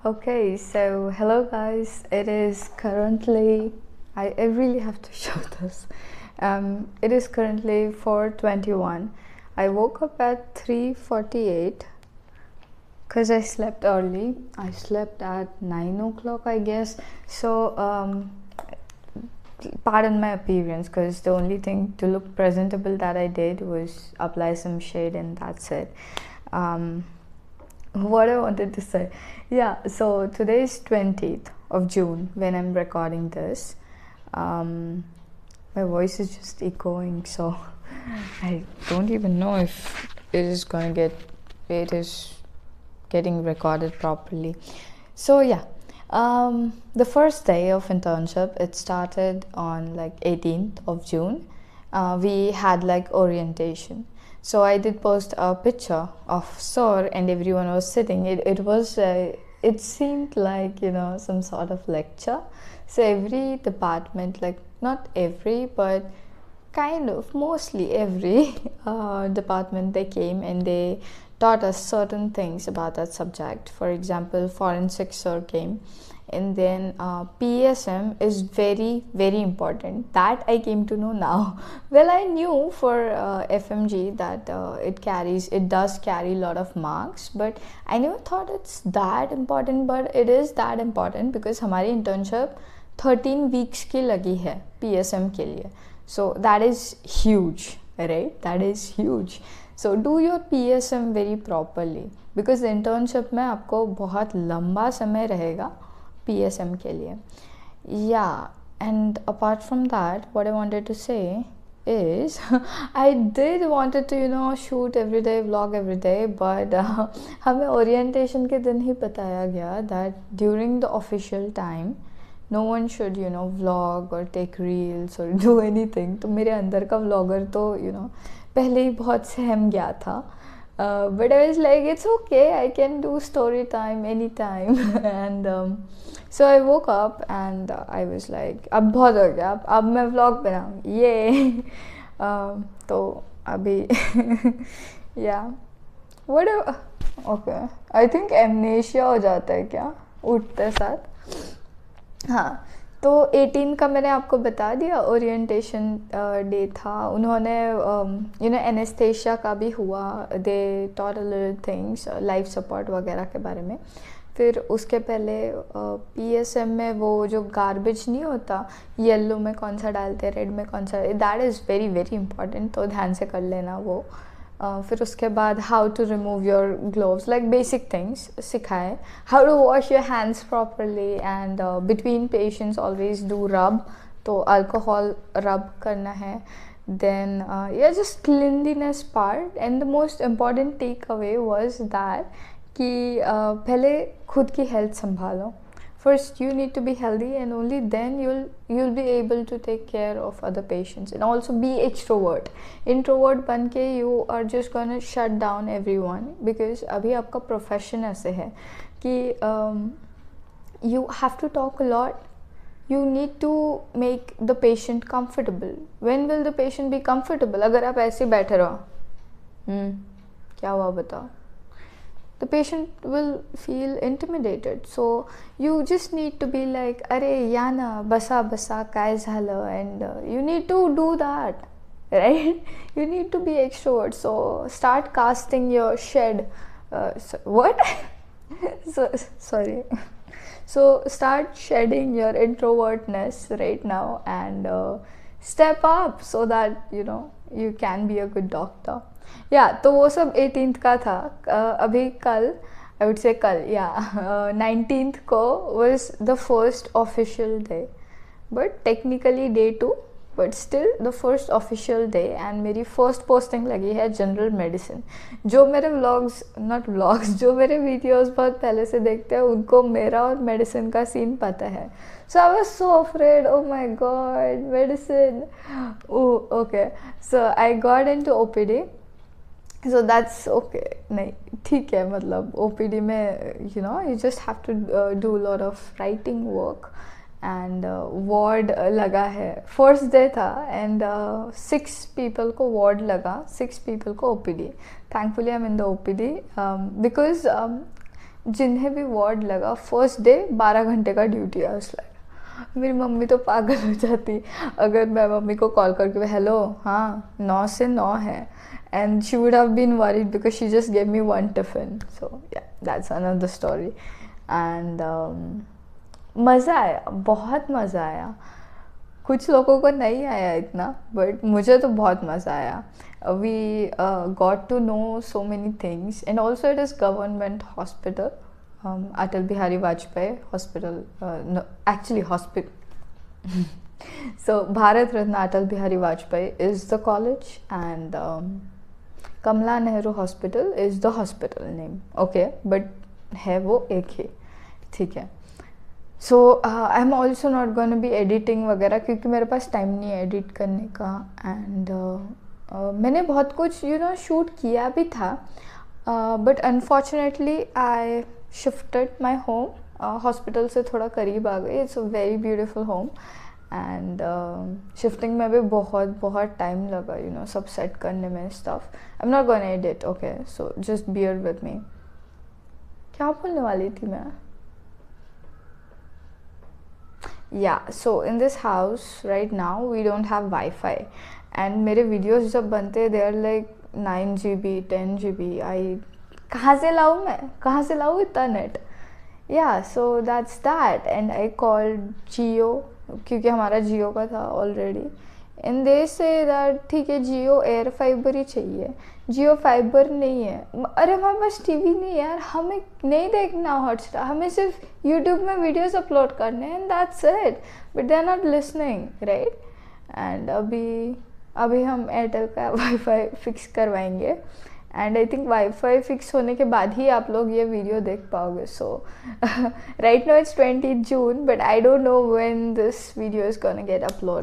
Okay, so hello guys. It is currently I really have to show this. It is currently 4:21. I woke up at 3:48 because I slept early. I slept at 9 o'clock, I guess. So pardon my appearance, because the only thing to look presentable that I did was apply some shade and that's it. What I wanted to say, yeah, so today is 20th of June when I'm recording this. My voice is just echoing, so I don't even know if it is getting recorded properly. So yeah, the first day of internship, it started on like 18th of June. We had like orientation. So I did post a picture of Sir and everyone was sitting. It seemed like, some sort of lecture. So every department, like not every, but kind of mostly every department, they came and they taught us certain things about that subject. For example, forensic Sir came, and then PSM is very very important. That I came to know now. Well, I knew for FMG that it does carry a lot of marks, but I never thought it's that important. But it is that important because हमारी internship 13 weeks की लगी है PSM के लिए. So that is huge, right? That is huge. So do your PSM very properly because internship में आपको बहुत लंबा समय रहेगा PSM के लिए. Yeah, and apart from that, what I wanted to say is I did wanted to shoot every day, vlog every day, but हमें orientation के दिन ही बताया गया that during the official time no one should vlog or take reels or do anything. तो मेरे अंदर का vlogger तो पहले ही बहुत सहम गया था. But I was like, it's okay, I can do story time anytime. And so I woke up and I was like, अब बहुत हो गया, अब मैं vlog बनाऊँगी, ये. तो अभी yeah, what okay, I think amnesia हो जाता है क्या उठते साथ. हाँ, तो 18 का मैंने आपको बता दिया ओरिएंटेशन डे था. उन्होंने एनेस्थेशिया का भी हुआ. They taught a little things life support वगैरह के बारे में. फिर उसके पहले PSM में वो जो गार्बेज नहीं होता, येलो में कौन सा डालते हैं, रेड में कौन सा, that is very very important, तो ध्यान से कर लेना वो. फिर उसके बाद how to remove your gloves, like basic things सिखाए. How to wash your hands properly and between patients always do rub, तो अल्कोहल रब करना है. Then just cleanliness part. And the most important takeaway was that कि पहले खुद की health संभालो. First you need to be healthy and only then you'll be able to take care of other patients. And also be extrovert. Introvert बन के you are just gonna shut down everyone because अभी आपका profession ऐसे है कि you have to talk a lot. You need to make the patient comfortable. When will the patient be comfortable? अगर आप ऐसे बैठे रहो, क्या हुआ बताओ, the patient will feel intimidated. So you just need to be like, अरे याना बसा बसा काय झालं, and you need to do that, right? You need to be extrovert. So start casting your shed. What? Sorry. So start shedding your introvertness right now and step up so that you can be a good doctor. तो वो सब 18th का था. अभी कल, I would say कल 19th को was the first official day, but technically day 2, but still the first official day. and मेरी first posting लगी है जनरल मेडिसिन. जो मेरे जो मेरे वीडियोस बहुत पहले से देखते हैं उनको मेरा और मेडिसिन का सीन पता है. So I was so afraid, oh my god, medicine. Oh, okay. So I got into OPD. So that's okay. नहीं ठीक है, मतलब OPD में you just have to do a lot of writing work and ward लगा है. First day था and 6 people को ward लगा, 6 people को OPD. Thankfully I'm in the OPD because जिन्हें भी वार्ड लगा फर्स्ट डे 12 घंटे का ड्यूटी है उस लाइक। मेरी मम्मी तो पागल हो जाती अगर मैं मम्मी को कॉल करके हेलो हाँ 9 से 9 है, and she would have been worried because she just gave me one tiffin. So yeah that's another story. And मज़ा आया, बहुत मज़ा आया। कुछ लोगों को नहीं आया इतना, बट मुझे तो बहुत मज़ा आया। We got to know so many things, and also it is government hospital, Atal Bihari Vajpayee Hospital, no, actually hospital. So Bharat Ratna Atal Bihari Vajpayee is the college, and Kamala Nehru Hospital is the hospital name. Okay, but है वो एक ही, ठीक है। So I am also not gonna be editing वगैरह, क्योंकि मेरे पास time नहीं है एडिट करने का। एंड मैंने बहुत कुछ शूट किया भी था, but unfortunately I shifted my home. Hospital से थोड़ा करीब आ गई। It's a very beautiful home, and shifting में भी बहुत बहुत टाइम लगा सब सेट करने में stuff. I am not gonna edit, okay, so just bear with me. क्या बोलने वाली थी मैं? Yeah, so in this house right now we don't have Wi-Fi, and मेरे videos जब बनते they are like 9 GB 10 GB। I कहाँ से लाऊँ इतना net? Yeah, so that's that, and I called Jio क्योंकि हमारा जियो का था already, and they say that ठीक है जियो एयर फाइबर ही चाहिए। जियो फाइबर नहीं है। अरे हमारे पास टीवी नहीं है यार, हमें नहीं देखना हॉटस्टार, हमें सिर्फ यूट्यूब में वीडियोस अपलोड करने हैं, and that's it, but they are not listening, right. And अभी हम एयरटेल का वाईफाई फिक्स करवाएंगे, and I think wifi fix होने के बाद ही आप लोग ये वीडियो देख पाओगे। So right now it's 20 June, but I don't know when this video is gonna get upload.